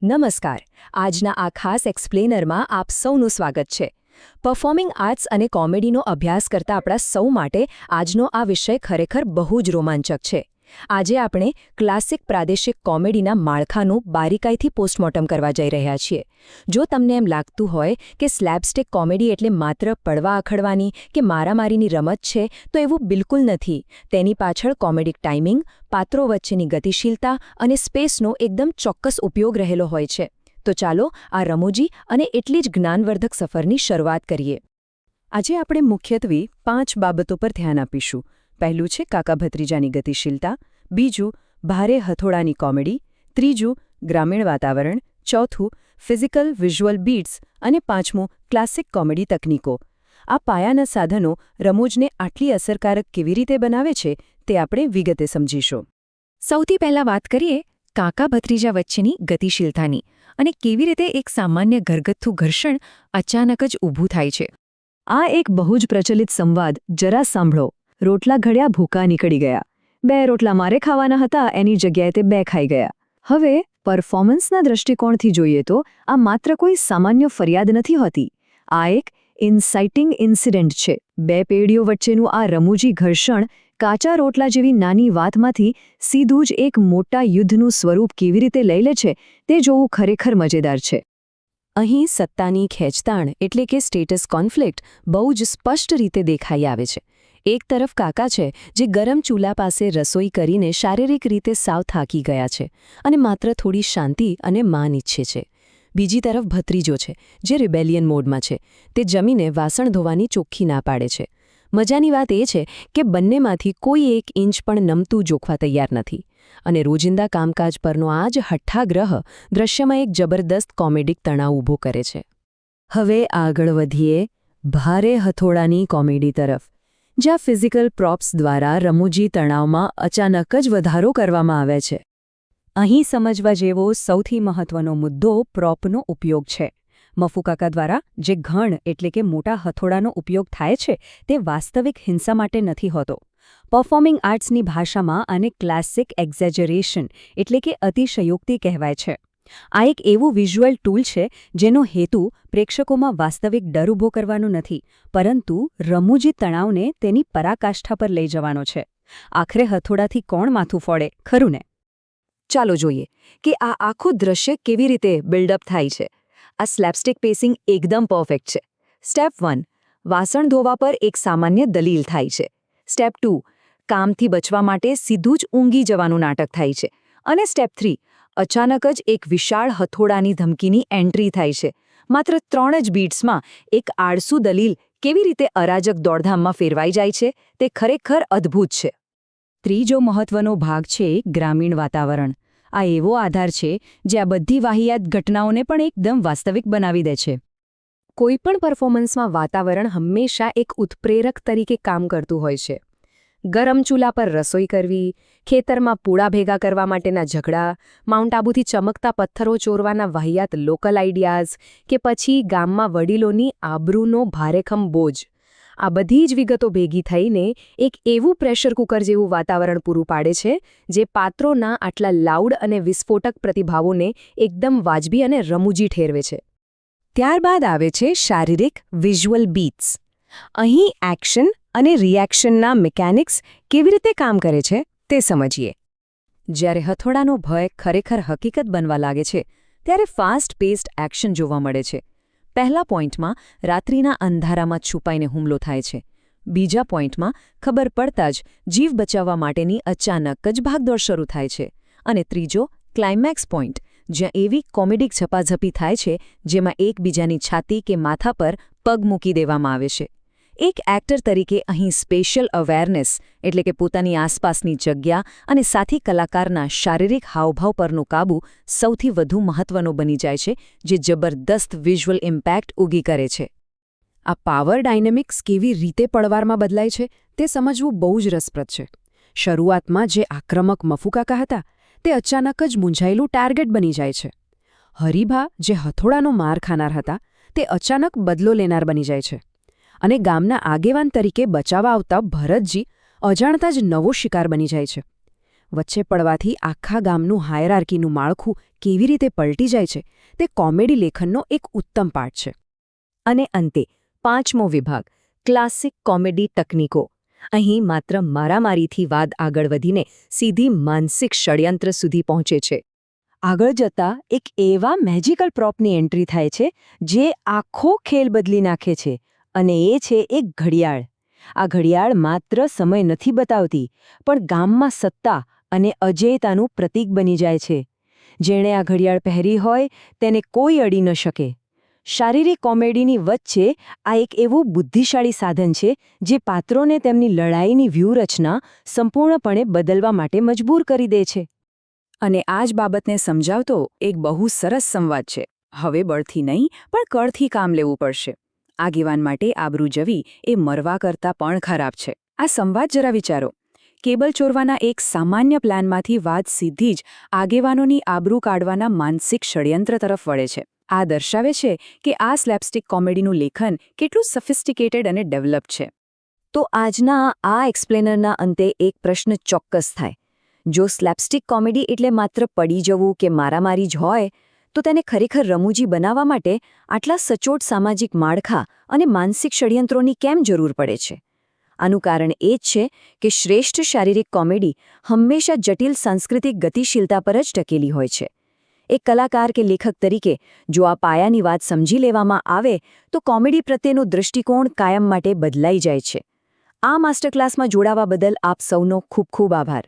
નમસ્કાર. આજના આ ખાસ એક્સપ્લેનરમાં આપ સૌનું સ્વાગત છે. પરફોર્મિંગ આર્ટ્સ અને કોમેડીનો અભ્યાસ કરતા આપણા સૌ માટે આજનો આ વિષય ખરેખર બહુ જ રોમાંચક છે. આજે આપણે ક્લાસિક પ્રાદેશિક કોમેડીના માળખાનું બારીકાઈથી પોસ્ટમોર્ટમ કરવા જઈ રહ્યા છીએ. જો તમને એમ લાગતું હોય કે સ્લેપસ્ટિક કોમેડી એટલે માત્ર પડવા અખડવાની કે મારામારીની રમત છે, તો એવું બિલકુલ નથી. તેની પાછળ કોમેડિક ટાઈમિંગ, પાત્રો વચ્ચેની ગતિશીલતા અને સ્પેસનો એકદમ ચોક્કસ ઉપયોગ રહેલો હોય છે. તો ચાલો આ રમૂજી અને એટલી જ જ્ઞાનવર્ધક સફરની શરૂઆત કરીએ. આજે આપણે મુખ્યત્વે 5 બાબતો પર ધ્યાન આપીશું. પહેલું છે કાકા ભત્રીજાની ગતિશીલતા, બીજું ભારે હથોડાની કોમેડી, ત્રીજું ગ્રામીણ વાતાવરણ, ચોથું ફિઝિકલ વિઝ્યુઅલ બીટ્સ અને પાંચમું ક્લાસિક કોમેડી તકનીકો. આ પાયાના સાધનો રમૂજને આટલી અસરકારક કેવી રીતે બનાવે છે તે આપણે વિગતે સમજીશું. સૌથી પહેલાં વાત કરીએ કાકા ભત્રીજા વચ્ચેની ગતિશીલતાની અને કેવી રીતે એક સામાન્ય ઘરગથ્થુ ઘર્ષણ અચાનક જ ઊભું થાય છે. આ એક બહુ જ પ્રચલિત સંવાદ જરા સાંભળો. રોટલા ઘડ્યા ભૂકા નીકળી ગયા. 2 રોટલા મારે ખાવાના હતા, એની જગ્યાએ તે 2 ખાઈ ગયા. હવે પરફોર્મન્સના દૃષ્ટિકોણથી જોઈએ તો આ માત્ર કોઈ સામાન્ય ફરિયાદ નથી હોતી. આ એક ઇન્સાઇટિંગ ઇન્સિડન્ટ છે. 2 પેઢીઓ વચ્ચેનું આ રમૂજી ઘર્ષણ કાચા રોટલા જેવી નાની વાતમાંથી સીધું જ એક મોટા યુદ્ધનું સ્વરૂપ કેવી રીતે લઈ લે છે તે જોવું ખરેખર મજેદાર છે. અહીં સત્તાની ખેંચતાણ એટલે કે સ્ટેટસ કોન્ફ્લિક્ટ બહુ જ સ્પષ્ટ રીતે દેખાઈ આવે છે. એક તરફ કાકા છે જે ગરમ ચૂલા પાસે રસોઈ કરીને શારીરિક રીતે સાવ થાકી ગયા છે અને માત્ર થોડી શાંતિ અને માન ઈચ્છે છે. બીજી તરફ ભત્રીજો છે જે રિબેલિયન મોડમાં છે. તે જમીને વાસણ ધોવાની ચોખ્ખી ના પાડે છે. મજાની વાત એ છે કે બંનેમાંથી કોઈ 1 ઇંચ પણ નમતું જોખવા તૈયાર નથી અને રોજિંદા કામકાજ પરનો આ જ હઠ્ઠાગ્રહ દૃશ્યમાં એક જબરદસ્ત કોમેડિક તણાવ ઊભો કરે છે. હવે આગળ વધીએ ભારે હથોડાની કોમેડી તરફ, જ્યાં ફિઝિકલ પ્રોપ્સ દ્વારા રમૂજી તણાવમાં અચાનક જ વધારો કરવામાં આવે છે. અહીં સમજવા જેવો સૌથી મહત્વનો મુદ્દો પ્રોપનો ઉપયોગ છે. મફુકાકા દ્વારા જે ઘણ એટલે કે મોટા હથોડાનો ઉપયોગ થાય છે તે વાસ્તવિક હિંસા માટે નથી હોતો. પરફોર્મિંગ આર્ટ્સની ભાષામાં આને ક્લાસિક એક્ઝેજરેશન એટલે કે અતિશયોક્તિ કહેવાય છે. આ એક એવું વિઝ્યુઅલ ટૂલ છે જેનો હેતુ પ્રેક્ષકોમાં વાસ્તવિક ડર ઊભો કરવાનો નથી, પરંતુ રમૂજી તણાવને તેની પરાકાષ્ઠા પર લઈ જવાનો છે. આખરે હથોડાથી કોણ માથું ફોડે, ખરું ને? ચાલો જોઈએ કે આ આખું દૃશ્ય કેવી રીતે બિલ્ડઅપ થાય છે. આ સ્લેપસ્ટિક પેસિંગ એકદમ પરફેક્ટ છે. સ્ટેપ 1, વાસણ ધોવા પર એક સામાન્ય દલીલ થાય છે. સ્ટેપ 2, કામથી બચવા માટે સીધું જ ઊંઘી જવાનું નાટક થાય છે. અને સ્ટેપ 3, અચાનક જ એક વિશાળ હથોડાની ધમકીની એન્ટ્રી થાય છે. માત્ર 3 જ બીટ્સમાં એક આળસુ દલીલ કેવી રીતે અરાજક દોડધામમાં ફેરવાઈ જાય છે તે ખરેખર અદ્ભુત છે. ત્રીજો મહત્વનો ભાગ છે ગ્રામીણ વાતાવરણ. આ એવો આધાર છે જે આ બધી વાહિયાત ઘટનાઓને પણ એકદમ વાસ્તવિક બનાવી દે છે. કોઈપણ પરફોર્મન્સમાં વાતાવરણ હંમેશા એક ઉત્પ્રેરક તરીકે કામ કરતું હોય છે. ગરમ ચૂલા પર રસોઈ કરવી, ખેતરમાં પૂળા ભેગા કરવા માટેના ઝઘડા, માઉન્ટ આબુથી ચમકતા પથ્થરો ચોરવાના વાહિયાત લોકલ આઈડિયાઝ કે પછી ગામમાં વડીલોની આબરૂનો ભારેખમ બોજ. આ બધી જ વિગતો ભેગી થઈને એક એવું પ્રેશર કુકર જેવું વાતાવરણ પૂરું પાડે છે જે પાત્રોના આટલા લાઉડ અને વિસ્ફોટક પ્રતિભાવોને એકદમ વાજબી અને રમૂજી ઠેરવે છે. ત્યારબાદ આવે છે શારીરિક વિઝ્યુઅલ બીટ્સ. અહીં એક્શન અને રિએક્શનના મિકેનિક્સ કેવી રીતે કામ કરે છે તે સમજીએ. જ્યારે હથોડાનો ભય ખરેખર હકીકત બનવા લાગે છે ત્યારે ફાસ્ટ પેસ્ડ એક્શન જોવા મળે છે. પહેલા પોઈન્ટમાં રાત્રિના અંધારામાં છુપાઈને હુમલો થાય છે. બીજા પોઈન્ટમાં ખબર પડતા જ જીવ બચાવવા માટેની અચાનક જ ભાગદોડ શરૂ થાય છે. અને ત્રીજો ક્લાઇમેક્સ પોઈન્ટ, જ્યાં એવી કોમેડિક ઝપાઝપી થાય છે જેમાં એકબીજાની છાતી કે માથા પર પગ મૂકી દેવામાં આવે છે. એક એક્ટર તરીકે અહીં સ્પેશિયલ અવેરનેસ એટલે કે પોતાની આસપાસની જગ્યા અને સાથી કલાકારના શારીરિક હાવભાવ પરનો કાબૂ સૌથી વધુ મહત્વનો બની જાય છે, જે જબરદસ્ત વિઝ્યુઅલ ઇમ્પેક્ટ ઊભી કરે છે. આ પાવર ડાયનેમિક્સ કેવી રીતે પળવારમાં બદલાય છે તે સમજવું બહુ જ રસપ્રદ છે. શરૂઆતમાં જે આક્રમક મફુકાકા હતા તે અચાનક જ મૂંઝાયેલું ટાર્ગેટ બની જાય છે. હરીભા જે હથોડાનો માર ખાનાર હતા તે અચાનક બદલો લેનાર બની જાય છે. અને ગામના આગેવાન તરીકે બચાવવા આવતા ભરતજી અજાણતા જ નવો શિકાર બની જાય છે. વચ્ચે પડવાથી આખા ગામનું હાયરાર્કીનું માળખું કેવી રીતે પલટી જાય છે તે કોમેડી લેખનનો એક ઉત્તમ પાઠ છે. અને અંતે 5મો વિભાગ ક્લાસિક કોમેડી તકનીકો. અહીં માત્ર મારામારીથી વાદ આગળ વધીને સીધી માનસિક ષડયંત્ર સુધી પહોંચે છે. આગળ જતા એક એવા મેજિકલ પ્રોપની એન્ટ્રી થાય છે જે આખો ખેલ બદલી નાખે છે, અને એ છે એક ઘડિયાળ. આ ઘડિયાળ માત્ર સમય નથી બતાવતી, પણ ગામમાં સત્તા અને અજેયતાનું પ્રતીક બની જાય છે. જેણે આ ઘડિયાળ પહેરી હોય તેને કોઈ અડી ન શકે. શારીરિક કોમેડીની વચ્ચે આ એક એવું બુદ્ધિશાળી સાધન છે જે પાત્રોને તેમની લડાઈની વ્યૂહરચના સંપૂર્ણપણે બદલવા માટે મજબૂર કરી દે છે. અને આ જ બાબતને સમજાવતો એક બહુ સરસ સંવાદ છે. હવે બળથી નહીં પણ કળથી કામ લેવું પડશે. આગેવાન માટે આબરૂ જવી એ મરવા કરતાં પણ ખરાબ છે. આ સંવાદ જરા વિચારો. કેબલ ચોરવાના એક સામાન્ય પ્લાનમાંથી વાત સીધી જ આગેવાનોની આબરૂ કાઢવાના માનસિક ષડયંત્ર તરફ વળે છે. આ દર્શાવે છે કે આ સ્લેપસ્ટિક કોમેડીનું લેખન કેટલું સોફિસ્ટિકેટેડ અને ડેવલપ છે. તો આજના આ એક્સપ્લેનરના અંતે એક પ્રશ્ન ચોક્કસ થાય. જો સ્લેપસ્ટિક કોમેડી એટલે માત્ર પડી જવું કે મારામારી જ હોય, તો તેને ખરેખર રમૂજી બનાવવા માટે આટલા સચોટ સામાજિક માળખા અને માનસિક ષડયંત્રોની કેમ જરૂર પડે છે? આનું કારણ એ જ છે કે શ્રેષ્ઠ શારીરિક કોમેડી હંમેશા જટિલ સાંસ્કૃતિક ગતિશીલતા પર જ ટકેલી હોય છે. એક કલાકાર કે લેખક તરીકે જો આ પાયાની વાત સમજી લેવામાં આવે તો કોમેડી પ્રત્યેનો દૃષ્ટિકોણ કાયમ માટે બદલાઈ જાય છે. આ માસ્ટર ક્લાસમાં જોડાવા બદલ આપ સૌનો ખૂબ ખૂબ આભાર.